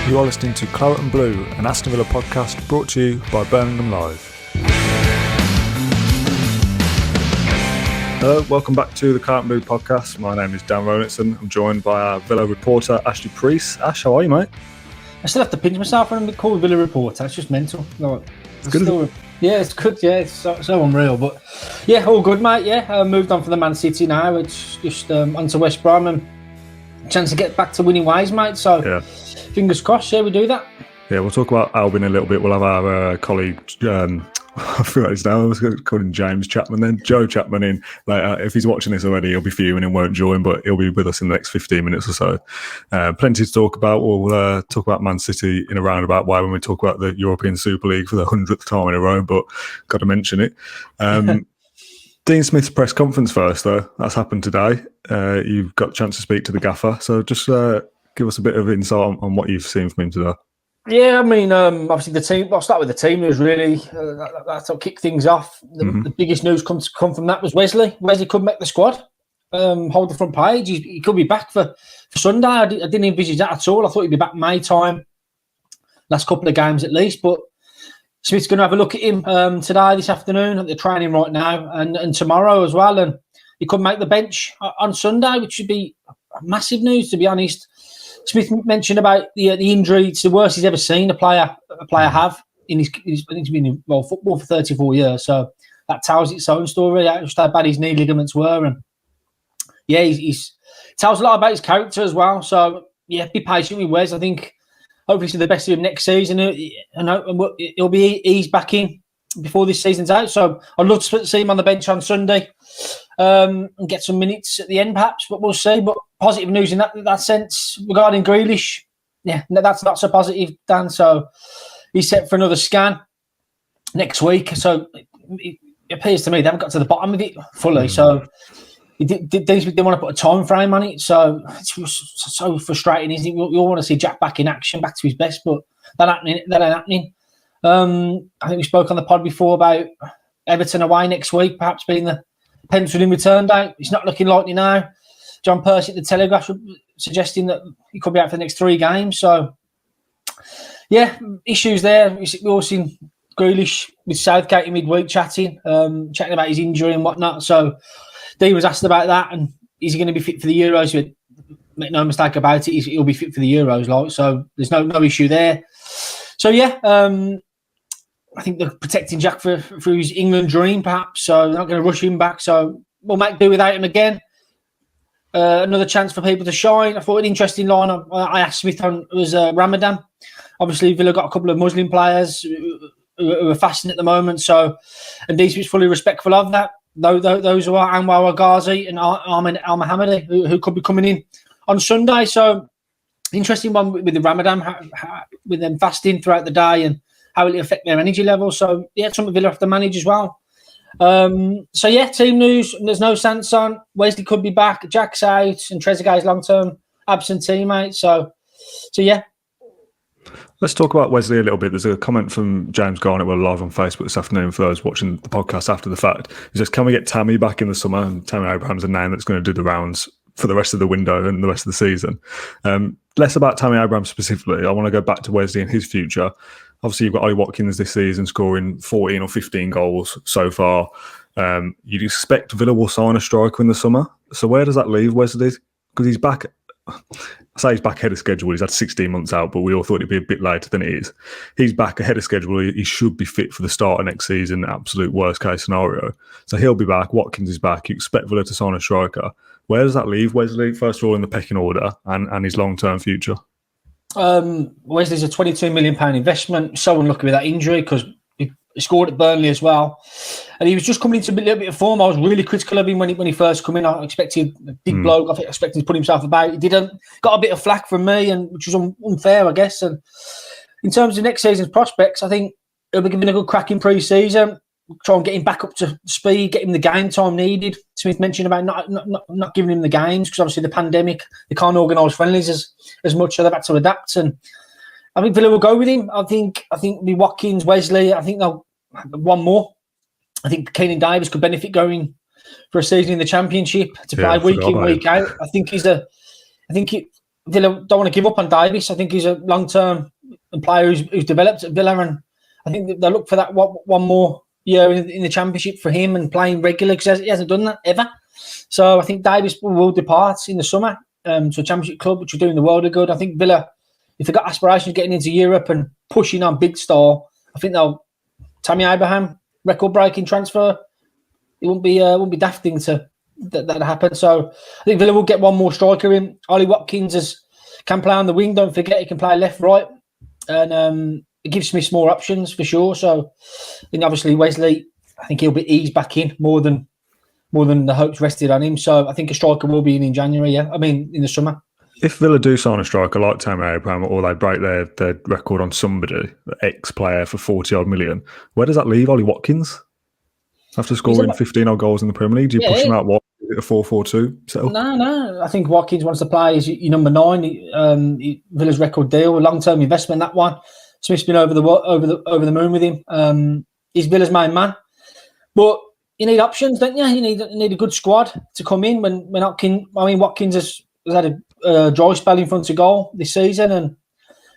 You are listening to Claret and Blue, an Aston Villa podcast brought to you by Birmingham Live. Hello, welcome back to the Claret and Blue podcast. My name is Dan Rolinson. I'm joined by our Villa reporter, Ashley Preece. Ash, how are you, mate? I still have to pinch myself when I'm called Villa reporter. It's just mental. It's good. Yeah, it's good. Yeah, it's so unreal. But yeah, all good, mate. Yeah, I moved on from the Man City now. It's just onto West Brom and a chance to get back to winning ways, mate. So yeah. Fingers crossed, we do that. Yeah, we'll talk about Albion a little bit. We'll have our colleague, I forgot his name, I was going to call him James Chapman then, Joe Chapman in. If he's watching this already, he'll be fuming and won't join, but he'll be with us in the next 15 minutes or so. Plenty to talk about. We'll talk about Man City in a roundabout way when we talk about the European Super League for the 100th time in a row, but got to mention it. Dean Smith's press conference first, though. That's happened today. You've got a chance to speak to the gaffer, so just give us a bit of insight on what you've seen from him today. Yeah, I mean, obviously the team. I'll start with the team news. Really, that's what kicked things off. The biggest news come from that was Wesley. Wesley could make the squad. Hold the front page. He could be back for Sunday. I didn't envisage that at all. I thought he'd be back May time. Last couple of games at least, but Smith's going to have a look at him today, this afternoon, at the training right now, and tomorrow as well. And he could make the bench on Sunday, which would be massive news, to be honest. Smith mentioned about the injury. It's the worst he's ever seen a player have in his I think he's been in football for 34 years. So that tells its own story. Just how bad his knee ligaments were, and yeah, he's tells a lot about his character as well. So yeah, be patient with Wes. I think hopefully see the best of him next season, and he'll be eased back in before this season's out. So I'd love to see him on the bench on Sunday and get some minutes at the end, perhaps. But we'll see. But positive news in that sense regarding Grealish. Yeah, that's not so positive, Dan. So he's set for another scan next week. So it appears to me they haven't got to the bottom of it fully. So they didn't want to put a time frame on it. So it's so frustrating, isn't it? We all want to see Jack back in action, back to his best, but that ain't happening. I think we spoke on the pod before about Everton away next week, perhaps being the penciled in return date. It's not looking likely now. John Percy at the Telegraph suggesting that he could be out for the next 3 games. So, yeah, issues there. We've all seen Grealish with Southgate in midweek chatting about his injury and whatnot. So, Dee was asked about that, and is he going to be fit for the Euros? Make no mistake about it, he'll be fit for the Euros. So, there's no issue there. So, yeah, I think they're protecting Jack for his England dream, perhaps. So, they're not going to rush him back. So, we'll make do without him again. Another chance for people to shine. I thought an interesting line I asked Smith on was Ramadan. Obviously, Villa got a couple of Muslim players who are fasting at the moment. So, and Dee Smith's fully respectful of that. Those who are Anwar Ghazi and Ahmed Al Mohammadi, who could be coming in on Sunday. So, interesting one with the Ramadan, with them fasting throughout the day and how will it affect their energy level. So, yeah, something Villa have to manage as well. So yeah, team news. There's no sense on. Wesley could be back. Jack's out, and Trezeguet's long-term absentee, mate. So yeah. Let's talk about Wesley a little bit. There's a comment from James Garnett. We're live on Facebook this afternoon for those watching the podcast after the fact. He says, "Can we get Tammy back in the summer?" And Tammy Abraham's a name that's going to do the rounds for the rest of the window and the rest of the season. Less about Tammy Abraham specifically. I want to go back to Wesley and his future. Obviously, you've got Ollie Watkins this season scoring 14 or 15 goals so far. You'd expect Villa will sign a striker in the summer. So where does that leave Wesley? Because he's back. I say he's back ahead of schedule. He's had 16 months out, but we all thought it'd be a bit later than it is. He's back ahead of schedule. He should be fit for the start of next season, absolute worst case scenario. So he'll be back. Watkins is back. You expect Villa to sign a striker. Where does that leave Wesley, first of all, in the pecking order and his long-term future? Wesley's a £22 million investment. So unlucky with that injury because he scored at Burnley as well. And he was just coming into a little bit of form. I was really critical of him when he first came in. I expected a big bloke. I expected to put himself about. He didn't. Got a bit of flack from me, and which was unfair, I guess. And in terms of next season's prospects, I think he'll be given a good crack in pre-season. Try and get him back up to speed, get him the game time needed. Smith mentioned about not giving him the games because obviously the pandemic, they can't organise friendlies as much, so they've had to adapt. And I think Villa will go with him. I think the Watkins, Wesley, I think they'll one more. I think Keenan Davis could benefit going for a season in the Championship to play week in, week out. I think Villa don't want to give up on Davies. I think he's a long-term player who's developed at Villa, and I think they'll look for that one more year in the Championship for him and playing regular, because he hasn't done that ever. So I think Davies will depart in the summer to a Championship club, which are doing the world of good. I think Villa, if they've got aspirations of getting into Europe and pushing on big style, I think Tammy Abraham, record-breaking transfer, it won't be daft thing to that happen. So I think Villa will get one more striker in. Ollie Watkins can play on the wing. Don't forget, he can play left, right, and it gives Smith more options for sure. So I think obviously Wesley, I think he'll be eased back in more than the hopes rested on him. So I think a striker will be in January. Yeah, I mean in the summer. If Villa do sign a striker like Tammy Abraham, or they break their record on somebody, ex-player for 40-odd million, where does that leave Ollie Watkins? After scoring 15-odd goals in the Premier League, do you push him out? What, a 4-4-2 setup? No. I think Watkins wants to play as your number 9. Villa's record deal, a long-term investment. That one, Smith's been over the moon with him. He's Villa's main man, but you need options, don't you? You need a good squad to come in when Watkins has had a dry spell in front of goal this season, and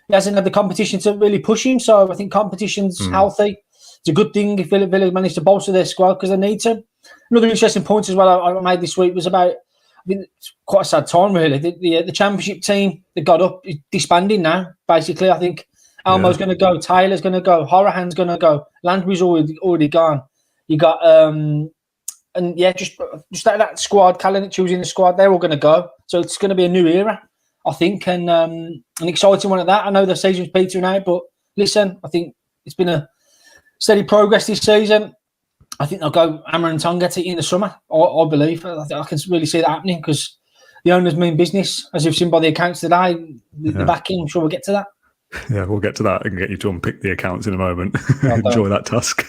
he hasn't had the competition to really push him. So I think competition's healthy. It's a good thing if Villa managed to bolster their squad, because they need to. Another interesting point as well I made this week was about, I think it's quite a sad time really. The Championship team that got up is disbanding now. Basically, I think Elmo's going to go, Taylor's going to go, Horahan's going to go, Landry's already gone. You got just that squad, Kalinic choosing the squad, they're all going to go. So it's going to be a new era, I think, and an exciting one at that. I know the season's petering out, but listen, I think it's been a steady progress this season. I think they'll go hammer and tongue at it in the summer, I believe. I can really see that happening, because the owners mean business, as you've seen by the accounts today. The backing, I'm sure we'll get to that. Yeah, we'll get to that and get you to unpick the accounts in a moment. Enjoy that task.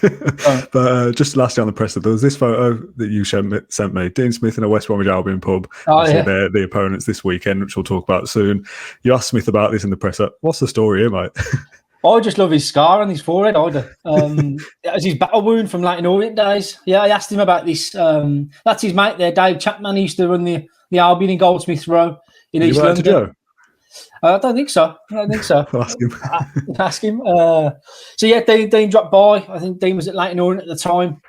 But just lastly on the presser, there was this photo that you sent me. Dean Smith in a West Bromwich Albion pub. They're the opponents this weekend, which we'll talk about soon. You asked Smith about this in the presser. What's the story here, mate? I just love his scar on his forehead. It was his battle wound from Latin Orient days. Yeah, I asked him about this. That's his mate there, Dave Chapman. He used to run the Albion in Goldsmiths Row in East London. I don't think so. Ask him. So yeah, Dean dropped by. I think Dean was at Latin Orient at the time,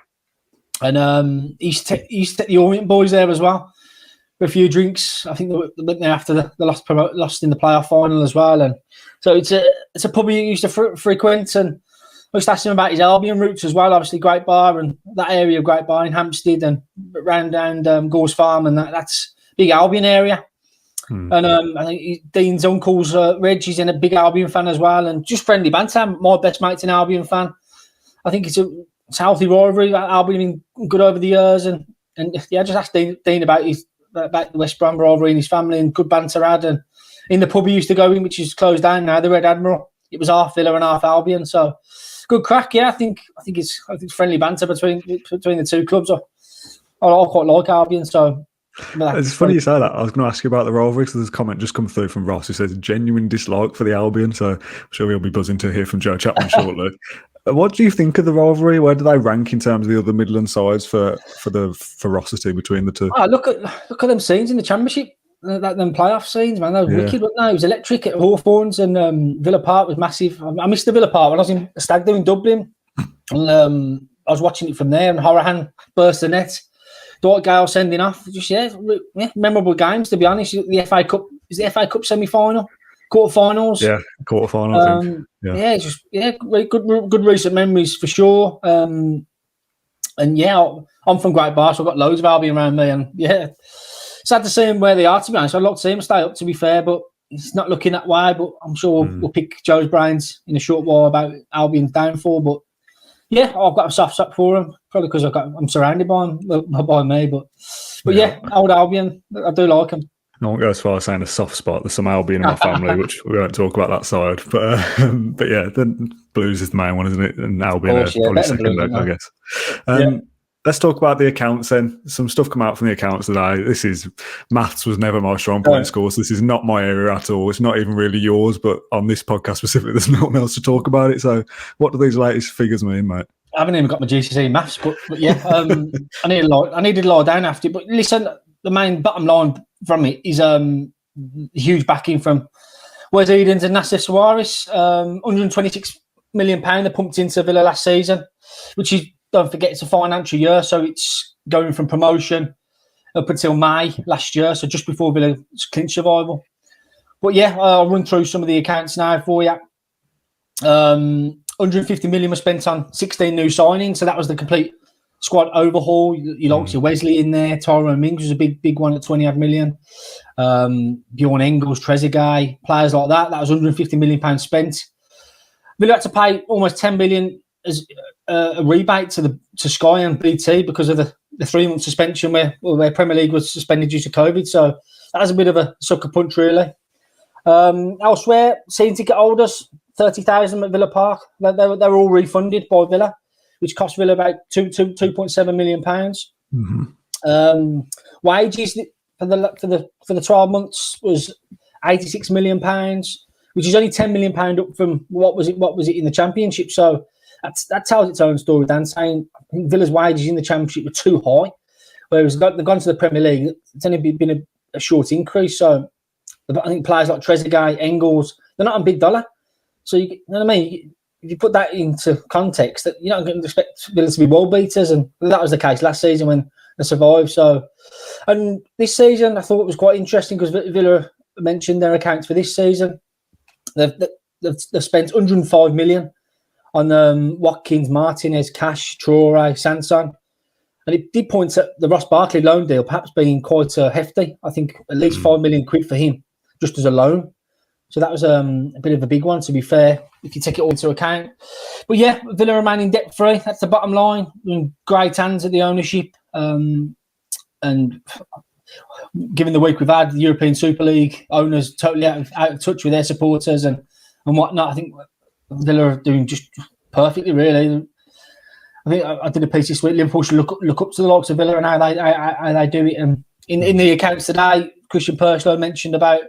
and he used to take the Orient boys there as well for a few drinks. I think they went there after the lost in the playoff final as well. And so it's a pub he used to frequent, and I just asked him about his Albion roots as well. Obviously, Great Bar and that area of Great Bar in Hampstead and round down Gores Farm, and that's big Albion area. And I think Dean's uncle's Reg, he's in a big Albion fan as well, and just friendly banter. My best mate's an Albion fan. I think it's a healthy rivalry. Albion been good over the years, and yeah, I just asked Dean about the West Brom rivalry and his family, and good banter had. And in the pub he used to go in, which is closed down now, the Red Admiral, it was half Villa and half Albion. So good crack. Yeah, I think it's friendly banter between the two clubs. I quite like Albion, so. It's funny you say that. I was going to ask you about the rivalry, because there's a comment just come through from Ross who says genuine dislike for the Albion. So I'm sure we'll be buzzing to hear from Joe Chapman shortly. What do you think of the rivalry? Where do they rank in terms of the other Midland sides for the ferocity between the two? Look at them scenes in the Championship, them playoff scenes, man. They were wicked, weren't they? It was electric at Hawthorns, and Villa Park was massive. I missed the Villa Park when I was in a stag do in Dublin, and I was watching it from there, and Horahan burst the net. Dwight Gale sending off. Just memorable games, to be honest. The FA Cup is the FA Cup semi-final, quarterfinals. Yeah, quarterfinal. Good recent memories for sure. And yeah, I'm from Great Bar, so I've got loads of Albion around me, and yeah, sad to see them where they are. To be honest, I'd like to see them stay up. To be fair, but it's not looking that way. But I'm sure we'll pick Joe's brains in a short while about Albion's downfall. But yeah, I've got a soft spot for them, probably because I'm surrounded by them, not by me. But yeah, old Albion, I do like them. I won't go as far as saying a soft spot. There's some Albion in my family, which we won't talk about that side. But yeah, the Blues is the main one, isn't it? And Albion are probably second, I guess. Let's talk about the accounts then. Some stuff come out from the accounts today. Maths was never my strong point, scores. This is not my area at all. It's not even really yours, but on this podcast specifically, there's no one else to talk about it. So what do these latest figures mean, mate? I haven't even got my GCSE maths, but yeah, I needed to lie down after it. But listen, the main bottom line from it is huge backing from Wes Edens and Nassif Sawiris. £126 million they pumped into Villa last season, which is, don't forget, it's a financial year, so it's going from promotion up until May last year, so just before Villa clinched survival. But yeah, I'll run through some of the accounts now for you. 150 million was spent on 16 new signings, so that was the complete squad overhaul. You obviously Wesley in there, Tyrone Mings was a big one at 28 million. Bjorn Engels, Trezeguet, players like that. That was 150 million pounds spent. Villa had to pay almost 10 million as a rebate to Sky and BT because of the 3-month suspension where Premier League was suspended due to COVID. So that was a bit of a sucker punch, really. Elsewhere, season ticket holders, 30,000 at Villa Park. They were all refunded by Villa, which cost Villa about £2.7 million. Wages for the 12 months was £86 million, which is only £10 million up from what was it in the Championship. So that tells its own story, Dan, saying I think Villa's wages in the Championship were too high, whereas they've gone to the Premier League. It's only been a short increase. So I think players like Trezeguet, Engels, they're not on big dollar. So you know what I mean? If you put that into context, that you're not going to expect Villa to be world beaters, and that was the case last season when they survived. So, and this season I thought it was quite interesting because Villa mentioned their accounts for this season. They've spent 105 million on Watkins, Martinez, Cash, Traore, Sanson. And it did point at the Ross Barkley loan deal perhaps being quite hefty. I think at least £5 million for him, just as a loan. So that was a bit of a big one, to be fair, if you take it all into account. But yeah, Villa remaining debt-free. That's the bottom line. In great hands at the ownership. And given the week we've had, the European Super League owners totally out of touch with their supporters and whatnot, I think Villa are doing just perfectly, really. I think I did a piece this week. Liverpool should look up to the likes of Villa and how they do it. And in the accounts today, Christian Perslow mentioned about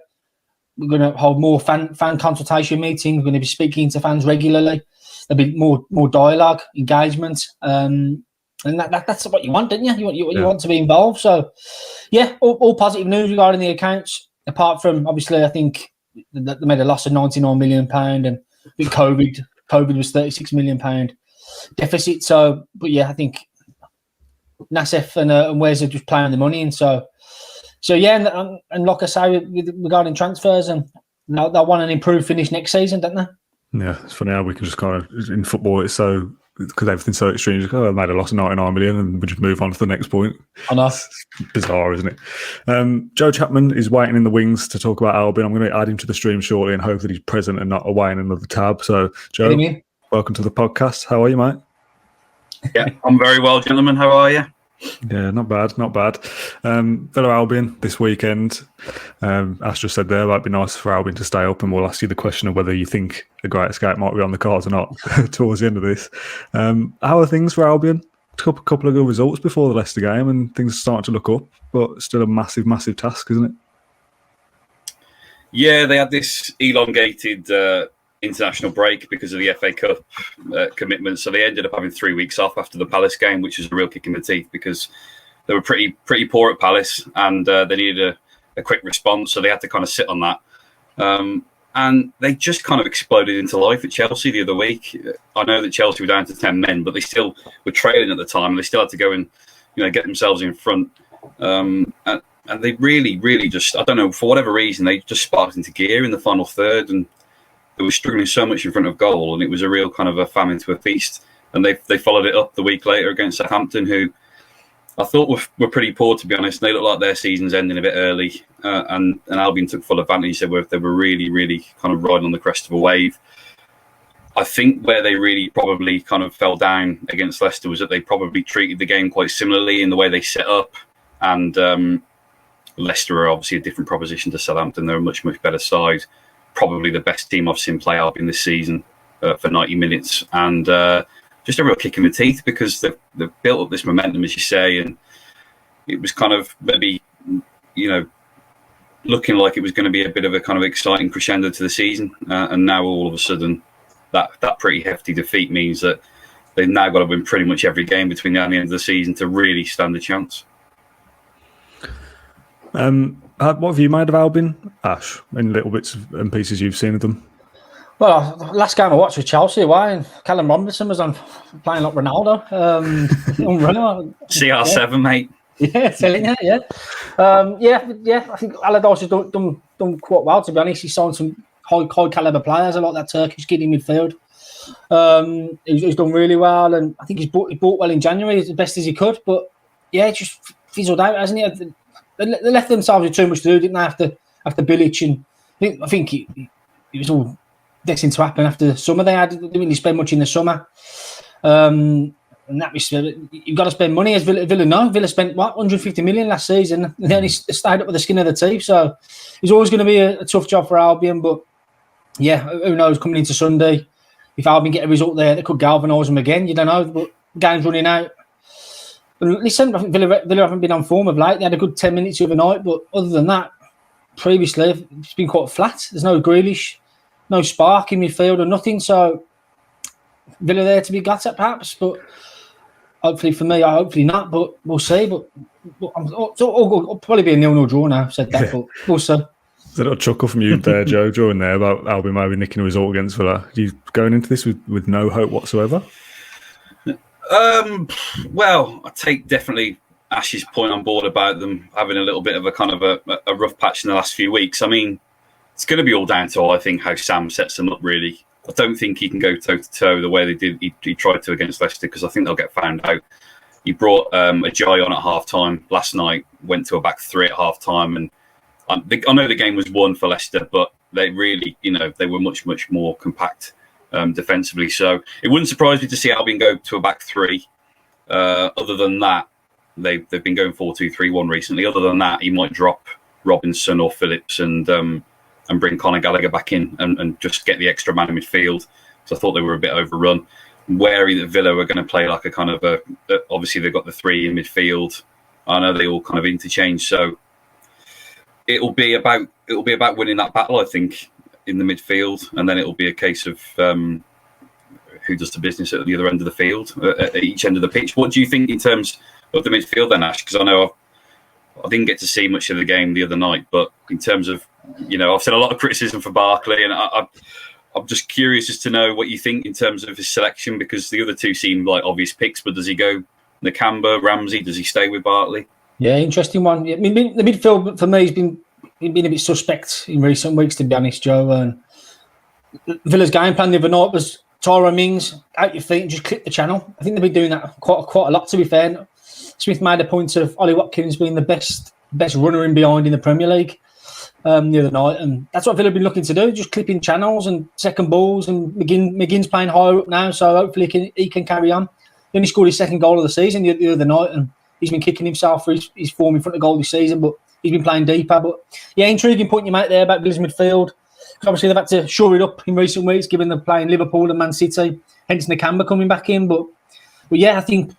we're going to hold more fan consultation meetings. We're going to be speaking to fans regularly. There'll be more dialogue, engagement, and that's what you want, don't you? You want to be involved. So, yeah, all positive news regarding the accounts. Apart from obviously, I think they made a loss of £99 million, and I think COVID was £36 million deficit. So, but yeah, I think Nassif and Wes are just playing the money in. So yeah, and like I say, regarding transfers, and they'll want an improved finish next season, don't they? Yeah, it's funny how we can just kind of, in football, it's so, because everything's so extreme, just go, I made a loss of 99 million and we just move on to the next point. I know. It's bizarre, isn't it? Joe Chapman is waiting in the wings to talk about Albion. I'm going to add him to the stream shortly and hope that he's present and not away in another tab. So, Joe, welcome to the podcast. How are you, mate? Yeah, I'm very well, gentlemen. How are you? Yeah, not bad. Villa Albion this weekend. Ash just said there, it might be nice for Albion to stay up, and we'll ask you the question of whether you think a Great Escape might be on the cards or not towards the end of this. How are things for Albion? A couple of good results before the Leicester game, and things are starting to look up, but still a massive task, isn't it? Yeah, they had this elongated international break because of the FA Cup commitment, so they ended up having 3 weeks off after the Palace game, which was a real kick in the teeth because they were pretty poor at Palace, and they needed a quick response, so they had to kind of sit on that. And they just kind of exploded into life at Chelsea the other week. I know that Chelsea were down to 10 men, but they still were trailing at the time, and they still had to go and get themselves in front. And they really just, I don't know, for whatever reason, they just sparked into gear in the final third, and they were struggling so much in front of goal, and it was a real kind of a famine to a feast. And they followed it up the week later against Southampton, who I thought were pretty poor, to be honest. They looked like their season's ending a bit early, and Albion took full advantage. They were really kind of riding on the crest of a wave. I think where they really probably kind of fell down against Leicester was that they probably treated the game quite similarly in the way they set up. And Leicester are obviously a different proposition to Southampton. They're a much better side. Probably the best team I've seen play Albion this season for 90 minutes. And just a real kick in the teeth because they've built up this momentum, as you say, and it was kind of maybe, looking like it was going to be a bit of a kind of exciting crescendo to the season. And now all of a sudden that pretty hefty defeat means that they've now got to win pretty much every game between now and the end of the season to really stand a chance. What have you made of Albion, Ash, in little bits and pieces you've seen of them? Well, last game I watched was Chelsea away, and Callum Robinson was on playing like Ronaldo. Unreal. CR7, mate. Yeah, telling you, yeah. I think Allardyce has done quite well, to be honest. He signed some high caliber players. I like that Turkish kid in midfield. He's done really well, and I think he's bought well in January as best as he could. But yeah, it just fizzled out, hasn't he? They left themselves with too much to do, didn't they? After Bilic, and I think it was all destined to happen after the summer. They didn't really spend much in the summer. And that was, you've got to spend money, as Villa know. Villa spent 150 million last season. They only stayed up with the skin of the teeth. So it's always going to be a tough job for Albion. But yeah, who knows? Coming into Sunday, if Albion get a result there, they could galvanise them again. You don't know. But game's running out. But listen, I think Villa haven't been on form of late. They had a good 10 minutes the other night. But other than that, previously it's been quite flat. There's no Grealish, no spark in midfield or nothing. So Villa there to be got at perhaps, but. Hopefully for me, hopefully not, but we'll see. But it'll probably be a 0-0 draw now. I've said that, but we'll see. There's a little chuckle from you there, Joe, during there about Albion maybe nicking a result against Villa. Are you going into this with no hope whatsoever? Well, I take definitely Ash's point on board about them having a little bit of a kind of a rough patch in the last few weeks. I mean, it's going to be all down to, I think, how Sam sets them up, really. I don't think he can go toe-to-toe the way they did. He tried to against Leicester, because I think they'll get found out. He brought a Jai on at half-time last night, went to a back three at half-time. And I know the game was won for Leicester, but they really, they were much, much more compact defensively. So it wouldn't surprise me to see Albion go to a back three. Other than that, they've been going 4-2-3-1 recently. Other than that, he might drop Robinson or Phillips and bring Conor Gallagher back in and just get the extra man in midfield. So I thought they were a bit overrun. Wary that Villa were going to play like a kind of obviously they've got the three in midfield. I know they all kind of interchange. So it'll be about winning that battle, I think, in the midfield. And then it'll be a case of who does the business at the other end of the field, at each end of the pitch. What do you think in terms of the midfield then, Ash? Because I know I didn't get to see much of the game the other night, but in terms of, I've said a lot of criticism for Barkley, and I'm just curious as to know what you think in terms of his selection, because the other two seem like obvious picks, but does he go Nakamba, Ramsey? Does he stay with Barkley? Yeah, interesting one. I mean, the midfield for me has been a bit suspect in recent weeks, to be honest, Joe. And Villa's game plan the other night was Tyrone Mings out your feet and just clip the channel. I think they've been doing that quite a lot, to be fair. Smith made a point of Ollie Watkins being the best runner in behind in the Premier League the other night, and that's what Villa have been looking to do, just clipping channels and second balls. And McGinn's playing higher up now, so hopefully he can carry on. He only scored his second goal of the season the other night, and he's been kicking himself for his form in front of goal this season, but he's been playing deeper. But yeah, intriguing point you make there about Villa's midfield, because obviously they've had to shore it up in recent weeks, given they're playing Liverpool and Man City, hence Nakamba coming back in. But yeah, I think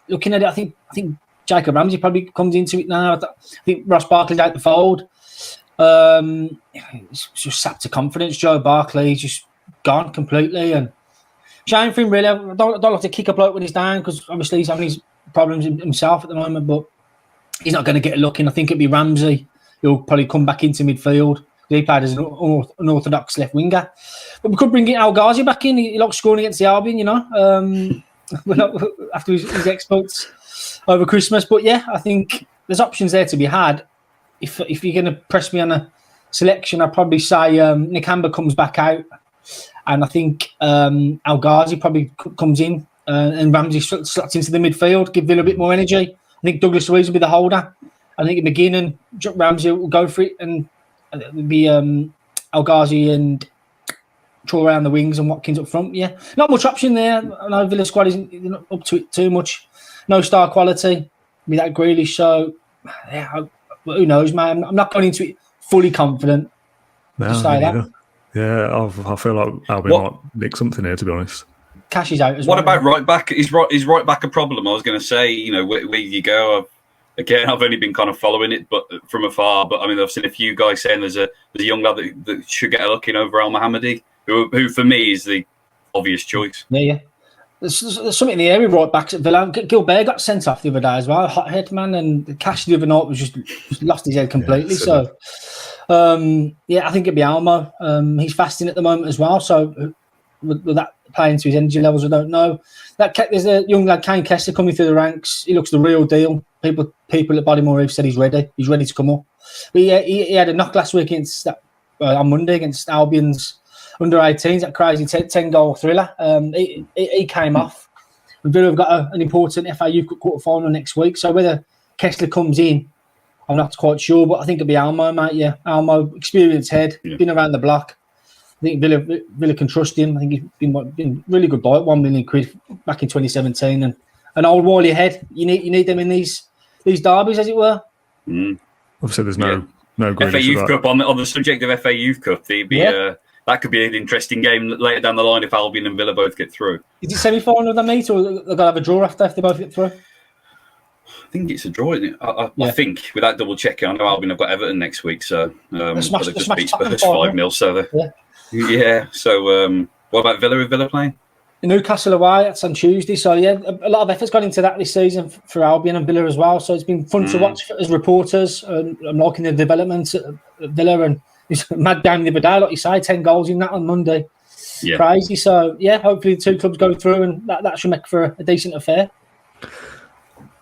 looking at it, I think Jacob Ramsey probably comes into it now. I think Ross Barkley's out the fold. It's just sapped to confidence. Joe Barkley's just gone completely, and shame for him, really. I don't like to kick a bloke when he's down, because obviously he's having his problems himself at the moment, but he's not going to get a look in. I think it'd be Ramsey. He'll probably come back into midfield. He played as an orthodox left winger, but we could bring El Ghazi back in. He likes scoring against the Albion, after his exploits over Christmas. But yeah, I think there's options there to be had. If you're going to press me on a selection, I'd probably say Nakamba comes back out, and I think El Ghazi probably comes in, and Ramsey slots into the midfield, give Villa a bit more energy. I think Douglas Luiz will be the holder. I think McGinn and Ramsey will go for it, and it would be El Ghazi and Traore around the wings and Watkins up front. Yeah, not much option there. I know Villa squad isn't up to it too much. No star quality. With that Grealish, so yeah. Who knows, man? I'm not going into it fully confident. No, say that. Yeah, I feel like Albion might nick something here, to be honest. Cash is out as well. What about right back? Is right back a problem? I was going to say, where you go. I've only been kind of following it, but from afar. But I mean, I've seen a few guys saying there's a young lad that should get a look in over Al Mohammadi, who for me is the obvious choice. Yeah. There's something in the area right back at Villa. Gilbert got sent off the other day as well. Hothead man, and Cash the other night was just lost his head completely. I think it'd be Almo. He's fasting at the moment as well. So will that play into his energy levels? I don't know. There's a young lad, Kane Kessler, coming through the ranks. He looks the real deal. People at Bodymore have said he's ready. He's ready to come up. But he had a knock last week on Monday against Albion's under-18s, that crazy 10-goal thriller. He came off. Villa have got an important FA Youth Cup quarter-final next week, so whether Kessler comes in, I'm not quite sure, but I think it'll be Almo, mate, yeah. Almo, experienced head, been around the block. I think Villa can trust him. I think he's been really good buy at £1 million back in 2017. And an old wily head, you need them in these derbies, as it were. Obviously, there's no Grealish FA Youth Cup, on the subject of FA Youth Cup, that could be an interesting game later down the line if Albion and Villa both get through. Is it semi-final they meet, or they're going to have a draw after if they both get through? I think it's a draw, isn't it? I think, without double-checking, I know Albion have got Everton next week, so they've just beat Spurs 5-0. So, what about Villa? Is Villa playing? Newcastle away, that's on Tuesday. So, a lot of effort's gone into that this season for Albion and Villa as well. So, it's been fun to watch as reporters. I'm liking the development at Villa, and it's a mad game the other day, like you say, 10 goals in that on Monday. Yeah. Crazy. So, hopefully the two clubs go through, and that should make for a decent affair.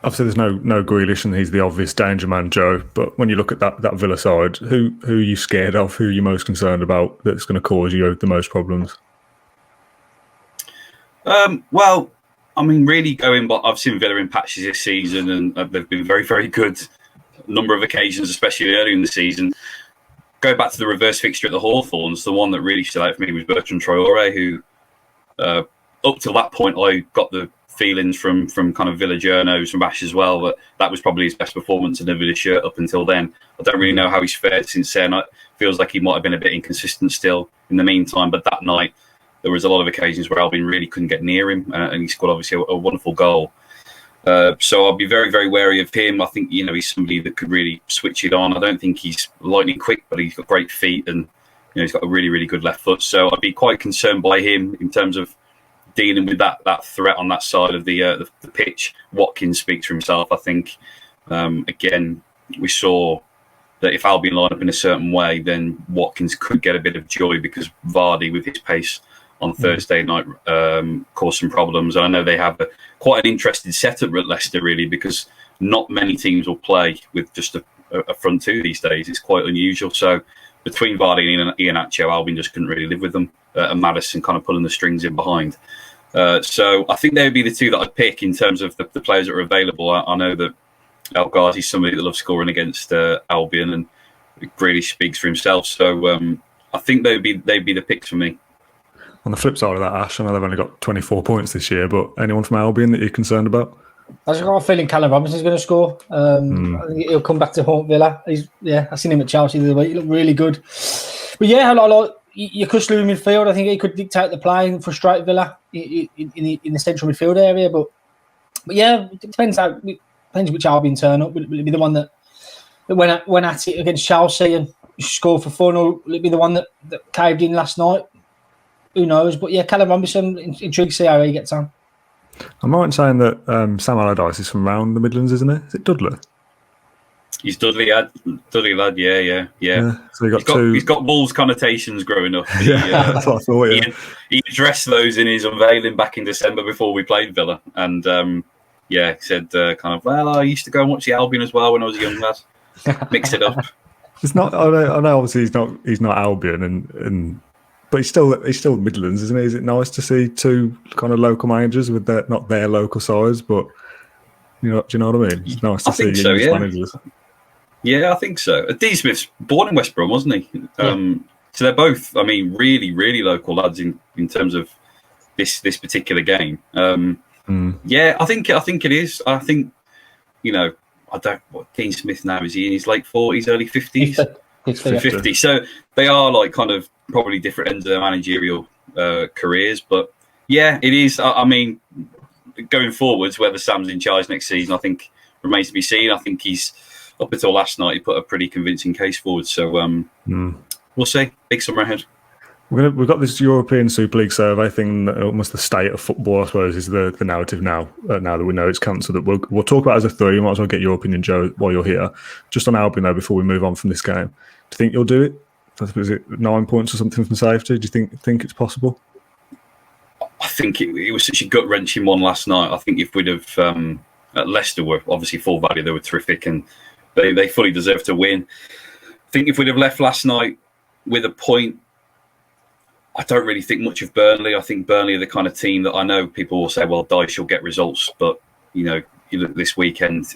Obviously, there's no Grealish, and he's the obvious danger man, Joe. But when you look at that Villa side, who are you scared of? Who are you most concerned about that's going to cause you the most problems? Well, I mean, really going, but I've seen Villa in patches this season, and they've been very, very good a number of occasions, especially early in the season. Go back to the reverse fixture at the Hawthorns, the one that really stood out for me was Bertrand Traore, who up till that point I got the feelings from kind of Villa journos from Ash as well that was probably his best performance in a Villa shirt up until then. I don't really know how he's fared since then. It feels like he might have been a bit inconsistent still in the meantime, but that night there was a lot of occasions where Albion really couldn't get near him, and he scored obviously a wonderful goal. So I'll be very, very wary of him. I think, he's somebody that could really switch it on. I don't think he's lightning quick, but he's got great feet, and he's got a really, really good left foot. So I'd be quite concerned by him in terms of dealing with that threat on that side of the pitch. Watkins speaks for himself, I think. Again, we saw that if Albion line up in a certain way, then Watkins could get a bit of joy because Vardy, with his pace on Thursday night, caused some problems. And I know they have quite an interesting setup at Leicester, really, because not many teams will play with just a front two these days. It's quite unusual. So between Vardy and Iheanacho, Albion just couldn't really live with them. And Maddison kind of pulling the strings in behind. So I think they would be the two that I'd pick in terms of the players that are available. I know that El Ghazi is somebody that loves scoring against Albion, and Grealish speaks for himself. So I think they'd be the picks for me. On the flip side of that, Ash, I know they've only got 24 points this year, but anyone from Albion that you're concerned about? I've got a feeling Callum Robinson's going to score. I think he'll come back to haunt Villa. I've seen him at Chelsea the other week. He looked really good. But your Kushlu in midfield, I think he could dictate the play and frustrate Villa in the central midfield area. But it depends which Albion turn up. Will it be the one that went at it against Chelsea and scored for fun, or will it be the one that caved in last night? Who knows? But Callum Robinson, intrigued to see how he gets on. I'm right in saying that Sam Allardyce is from round the Midlands, isn't it? Is it Dudley? He's Dudley lad, yeah. So he's got Wolves connotations growing up. That's what I thought. Yeah. He addressed those in his unveiling back in December before we played Villa, and he said I used to go and watch the Albion as well when I was a young lad. Mix it up. It's not. I know. Obviously, he's not Albion, but he's still Midlands, isn't he? Is it nice to see two kind of local managers with not their local sides, but do you know what I mean? It's nice to see English managers. Yeah, I think so. Dean Smith's born in West Brom, wasn't he? So they're both, really, really local lads in terms of this particular game. Yeah, I think it is. I think, Dean Smith now, is he in his late 40s, early 50s? He's 50. So they are kind of probably different ends of their managerial careers. But yeah, it is. Going forwards, whether Sam's in charge next season, I think remains to be seen. I think he's, up until last night, he put a pretty convincing case forward. So we'll see. Big summer ahead. We've got this European Super League survey thing, that almost the state of football, I suppose, is the narrative now. Now that we know it's cancelled, that we'll talk about as a three. You might as well get your opinion, Joe, while you're here. Just on Albion, though, before we move on from this game, do you think you'll do it? Was it 9 points or something from safety? Do you think it's possible? I think it was such a gut-wrenching one last night. I think if we'd have... Leicester were obviously full value. They were terrific and they fully deserved to win. I think if we'd have left last night with a point, I don't really think much of Burnley. I think Burnley are the kind of team that I know people will say, well, Dyche will get results. But, you look this weekend,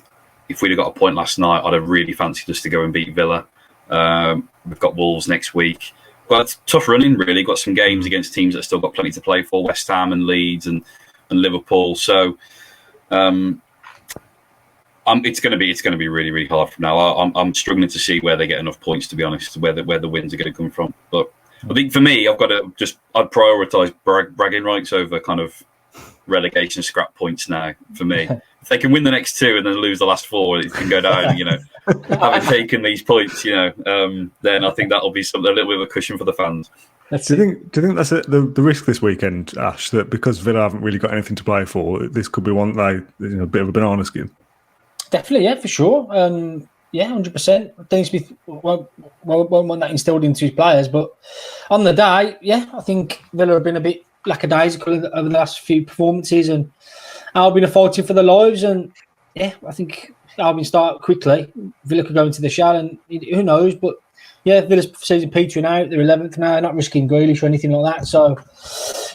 if we'd have got a point last night, I'd have really fancied us to go and beat Villa. We've got Wolves next week. Well, it's tough running, really. Got some games against teams that still got plenty to play for, West Ham and Leeds and Liverpool. So it's going to be really, really hard from now. I'm struggling to see where they get enough points, to be honest, where the wins are going to come from. But I think for me, I'd prioritise bragging rights over kind of relegation scrap points now. For me, if they can win the next two and then lose the last four, it can go down. Having taken these points, then I think that'll be a little bit of a cushion for the fans. Do you think that's the risk this weekend, Ash? That because Villa haven't really got anything to play for, this could be one a bit of a banana skin. Definitely, yeah, for sure. 100%. I think Smith won't want that instilled into his players, but on the day, yeah, I think Villa have been a bit lackadaisical over the last few performances, and Albion are fighting for their lives. And yeah, I think Albion start quickly. Villa could go into the shell, and who knows? But yeah, Villa's season petering out. They're 11th now, not risking Grealish or anything like that. So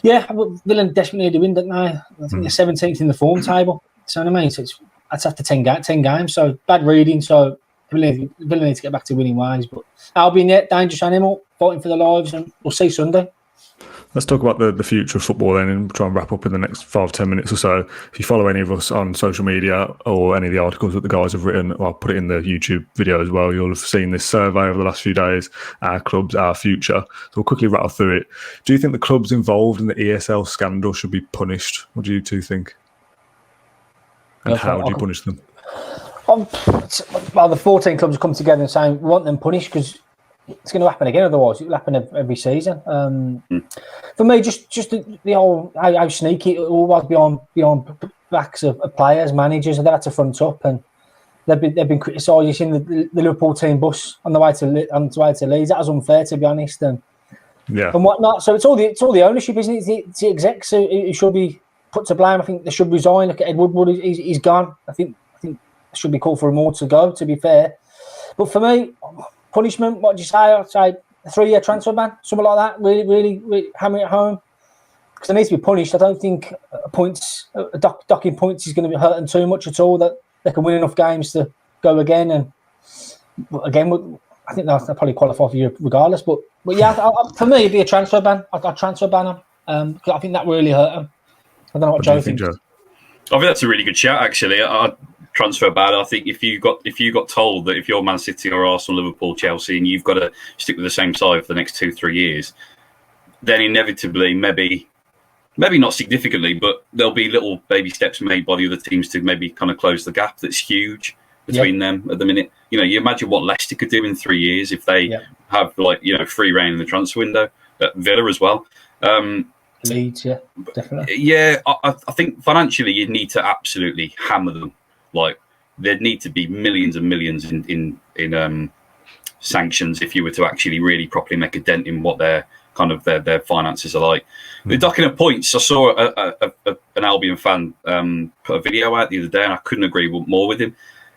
yeah, Villa desperately need to win, don't they? I think they're 17th in the form table. So what I mean, so that's after 10 games. So bad reading. So Villa need to get back to winning ways. But Albion, yeah, dangerous animal, fighting for their lives, and we'll see Sunday. Let's talk about the future of football then, and try and wrap up in the next 5-10 minutes or so. If you follow any of us on social media or any of the articles that the guys have written, or I'll put it in the YouTube video as well, you'll have seen this survey over the last few days, our clubs, our future. So we'll quickly rattle through it. Do you think the clubs involved in the ESL scandal should be punished? What do you two think? And how would you punish them? Well, the 14 clubs have come together and saying we want them punished because it's going to happen again. Otherwise, it'll happen every season. For me, just the whole how sneaky it all was beyond backs of players, managers, and they had to front up, and they've been criticised. You've seen the Liverpool team bus on the way to Leeds. That was unfair, to be honest, and whatnot. So it's all the ownership, isn't it? It's the execs who should be put to blame. I think they should resign. Look at Ed Woodward; he's gone. I think it should be called for more to go. To be fair, but for me, punishment. What did you say? I'd say a 3-year transfer ban, something like that. Really hammer it home because they need to be punished. I don't think docking points is going to be hurting too much at all. That they can win enough games to go again. And again, I think they'll probably qualify for you regardless. But yeah, for me, it'd be a transfer ban. I'd transfer ban them because I think that really hurt them. I don't know what Joe thinks. I think that's a really good shout, actually. I'd transfer ban. I think if you got told that if you're Man City or Arsenal, Liverpool, Chelsea, and you've got to stick with the same side for the next 2-3 years, then inevitably, maybe not significantly, but there'll be little baby steps made by the other teams to maybe kind of close the gap that's huge between them at the minute. You imagine what Leicester could do in 3 years if they have free reign in the transfer window. Villa as well. Leeds, yeah, definitely. Yeah, I think financially you'd need to absolutely hammer them. Like there'd need to be millions and millions in sanctions if you were to actually really properly make a dent in what their finances are like. The docking of points. I saw an Albion fan put a video out the other day, and I couldn't agree more with him.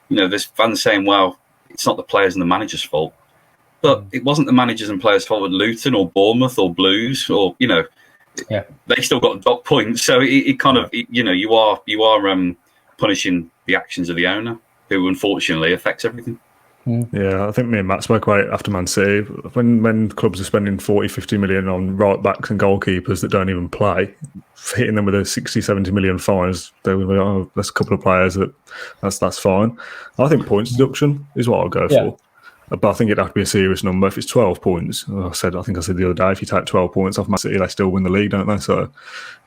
There's fans saying, "Well, it's not the players and the managers' fault," but it wasn't the managers and players' fault at Luton or Bournemouth or Blues or they still got dock points. So you are punishing the actions of the owner, who unfortunately affects everything. Yeah, I think me and Matt spoke about it after Man City. When clubs are spending 40-50 million on right backs and goalkeepers that don't even play, hitting them with a 60-70 million fines, they were like, oh, that's a couple of players that's fine. I think points deduction is what I'll go for. But I think it'd have to be a serious number. If it's 12 points, I think I said the other day, if you take 12 points off Man City, they still win the league, don't they? So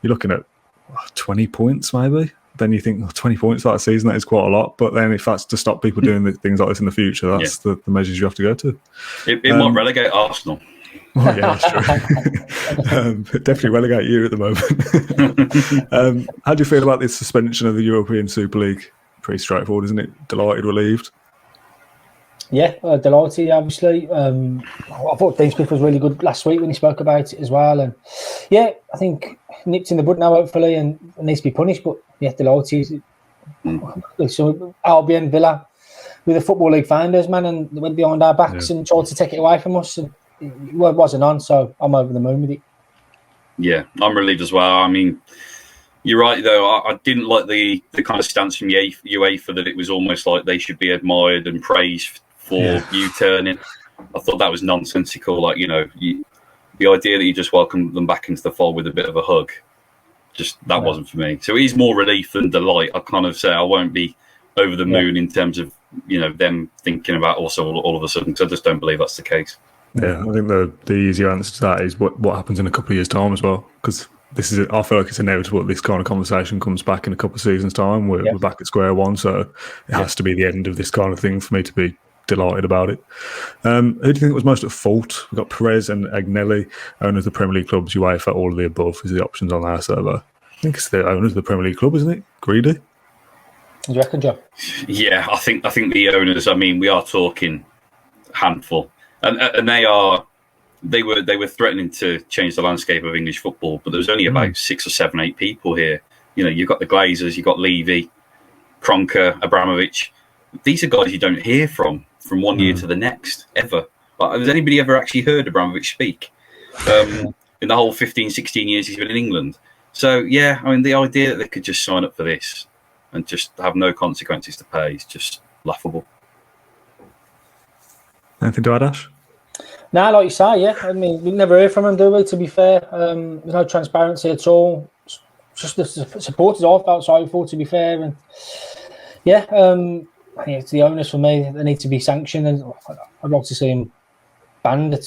you're looking at 20 points maybe. Then you think 20 points that season, that is quite a lot. But then if that's to stop people doing things like this in the future, that's the measures you have to go to. It might relegate Arsenal. Well, yeah, that's true. Definitely relegate you at the moment. How do you feel about this suspension of the European Super League? Pretty straightforward, isn't it? Delighted, relieved? Yeah, delighted, obviously. I thought Dean Smith was really good last week when he spoke about it as well. And yeah, I think nipped in the bud now, hopefully, and needs to be punished. But yeah, delighted. So Albion, Villa, with the Football League founders, man, and they went behind our backs and tried to take it away from us. And it wasn't on, so I'm over the moon with it. Yeah, I'm relieved as well. I mean, you're right, though. I didn't like the kind of stance from UEFA that it was almost like they should be admired and praised for U-turning. I thought that was nonsensical. Like, the idea that you just welcome them back into the fold with a bit of a hug, that wasn't for me. So it is more relief than delight. I kind of say I won't be over the moon in terms of, them thinking about also all of a sudden, because I just don't believe that's the case. Yeah, I think the easier answer to that is what happens in a couple of years' time as well, because I feel like it's inevitable this kind of conversation comes back in a couple of seasons' time. We're back at square one, so it has to be the end of this kind of thing for me to be delighted about it. Who do you think was most at fault? We've got Perez and Agnelli, owners of the Premier League clubs, UEFA, all of the above is the options on our server. I think it's the owners of the Premier League club, isn't it? Greedy? Do you reckon, John? Yeah, I think the owners. I mean, we are talking handful, and they were threatening to change the landscape of English football, but there was only about 6 or 7, 8 people here. You've got the Glazers, you've got Levy, Kroenke, Abramovich. These are guys you don't hear from one year to the next, ever. Has anybody ever actually heard Abramovich speak in the whole 15, 16 years he's been in England? So, yeah, I mean, the idea that they could just sign up for this and just have no consequences to pay is just laughable. Anything to add, Ash? No, like you say, yeah. I mean, we never hear from him, do we, to be fair? There's no transparency at all. Just the supporters I felt sorry for, to be fair. And yeah, I think it's the owners for me. They need to be sanctioned, and I'd like to see him banned,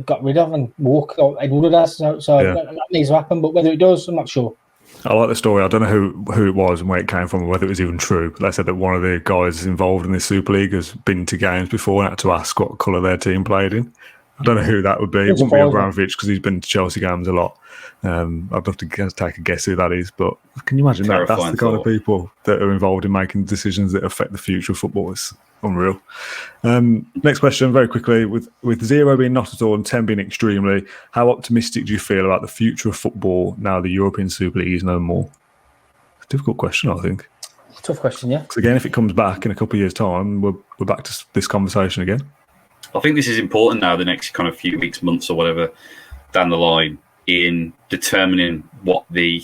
got rid of and walk like Ed Woodward has. So that needs to happen, but whether it does, I'm not sure. I like the story. I don't know who it was and where it came from, or whether it was even true. But they said that one of the guys involved in this Super League has been to games before and had to ask what colour their team played in. I don't know who that would be. It wouldn't be Abramovich because he's been to Chelsea games a lot. I'd love to take a guess who that is. But can you imagine that? That's the kind of people that are involved in making decisions that affect the future of football. It's unreal. Next question, very quickly. With 0 being not at all and 10 being extremely, how optimistic do you feel about the future of football now the European Super League is no more? It's a difficult question, I think. Tough question, yeah. Because again, if it comes back in a couple of years' time, we're back to this conversation again. I think this is important now, the next kind of few weeks, months or whatever down the line, in determining what the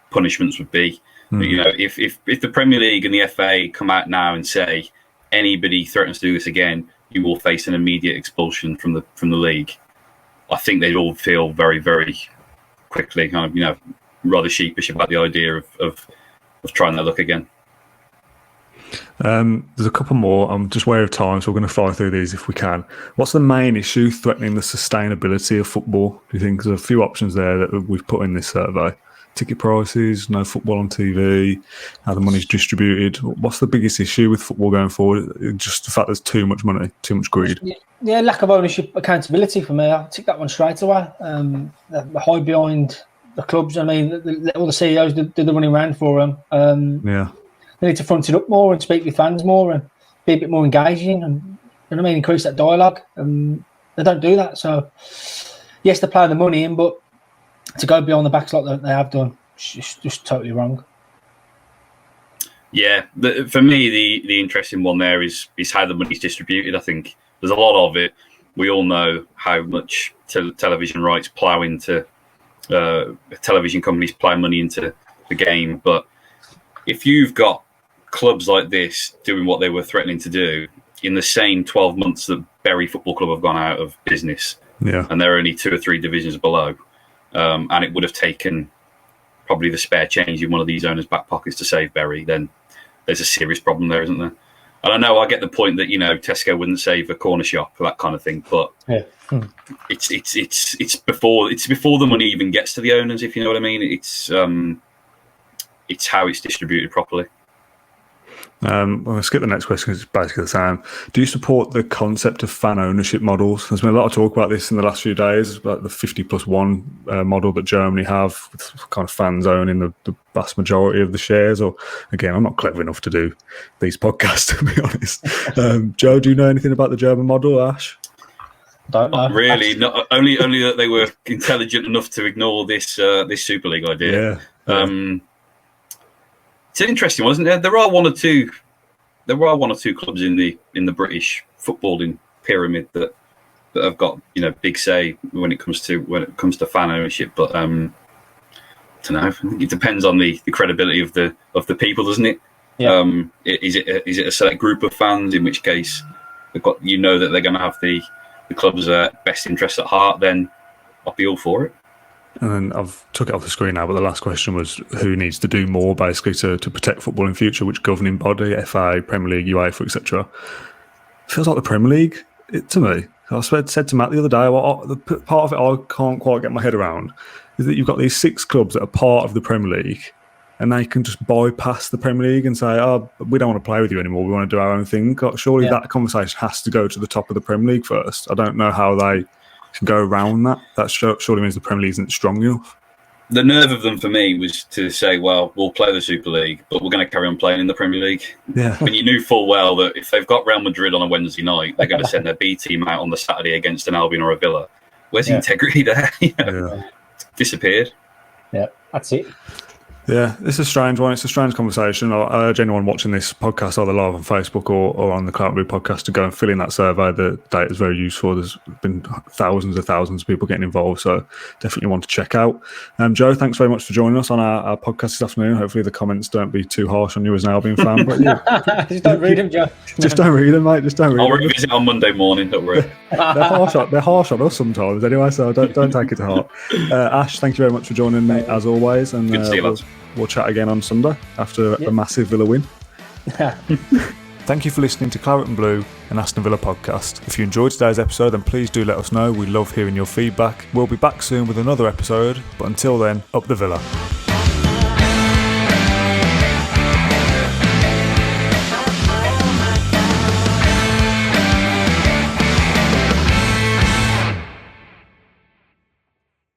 punishments would be. If the Premier League and the FA come out now and say anybody threatens to do this again, you will face an immediate expulsion from the league, I think they'd all feel very, very quickly kind of, rather sheepish about the idea of trying their luck again. There's a couple more. I'm just wary of time, so we're going to fly through these if we can. What's the main issue threatening the sustainability of football? Do you think there's a few options there that we've put in this survey? Ticket prices, no football on TV, how the money's distributed. What's the biggest issue with football going forward? Just the fact there's too much money, too much greed. Yeah, lack of ownership, accountability for me. I'll take that one straight away. The high behind the clubs. I mean, all the CEOs do the running around for them. They need to front it up more and speak with fans more and be a bit more engaging and increase that dialogue. They don't do that. So, yes, they're playing the money in, but to go beyond the backs like they have done, it's just totally wrong. Yeah, for me, the interesting one there is how the money's distributed. I think there's a lot of it. We all know how much television rights plough into television companies plough money into the game. But if you've got clubs like this doing what they were threatening to do in the same 12 months that Bury Football Club have gone out of business, and they're only 2 or 3 divisions below, and it would have taken probably the spare change in one of these owners' back pockets to save Bury, then there's a serious problem there, isn't there? And I know I get the point that Tesco wouldn't save a corner shop or that kind of thing, but it's before the money even gets to the owners, if you know what I mean. It's how it's distributed properly. I'll skip the next question because it's basically the same. Do you support the concept of fan ownership models? There's been a lot of talk about this in the last few days, about the 50+1 model that Germany have, with kind of fans owning the vast majority of the shares. Or, again, I'm not clever enough to do these podcasts, to be honest. Joe, do you know anything about the German model, Ash? Don't know. Not really. Not only that they were intelligent enough to ignore this Super League idea. Yeah. It's an interesting one, isn't there? There are one or two clubs in the British footballing pyramid that have got big say when it comes to fan ownership. But I don't know. I think it depends on the credibility of the people, doesn't it? Yeah. Is it a select group of fans? In which case, they've got that they're going to have the club's best interests at heart. Then I'll be all for it. And then I've took it off the screen now, but the last question was who needs to do more basically to protect football in future, which governing body, FA, Premier League, UEFA, etc. Feels like the Premier League, to me. I said to Matt the other day, the part of it I can't quite get my head around is that you've got these 6 clubs that are part of the Premier League and they can just bypass the Premier League and say, we don't want to play with you anymore, we want to do our own thing. Surely that conversation has to go to the top of the Premier League first. I don't know how they can go around that. That surely means the Premier League isn't strong enough. The nerve of them for me was to say, well, we'll play the Super League, but we're going to carry on playing in the Premier League. Yeah. When you knew full well that if they've got Real Madrid on a Wednesday night, they're going to send their B team out on the Saturday against an Albion or a Villa. Where's the integrity there? Disappeared. Yeah, that's it. Yeah, it's a strange one. It's a strange conversation. I urge anyone watching this podcast either live on Facebook or on the Claret podcast to go and fill in that survey. The data is very useful. There's been thousands of people getting involved, so definitely want to check out. Joe, thanks very much for joining us on our podcast this afternoon. Hopefully the comments don't be too harsh on you as an Albion fan. But just don't read them, Joe. Just don't read them, mate. Just don't read them. I'll revisit on Monday morning, don't worry. They're harsh on us sometimes anyway, so don't take it to heart. Ash, thank you very much for joining me as always. And good to see you, lads. We'll chat again on Sunday after a massive Villa win. Thank you for listening to Claret and Blue, an Aston Villa podcast. If you enjoyed today's episode, then please do let us know. We love hearing your feedback. We'll be back soon with another episode, but until then, up the Villa.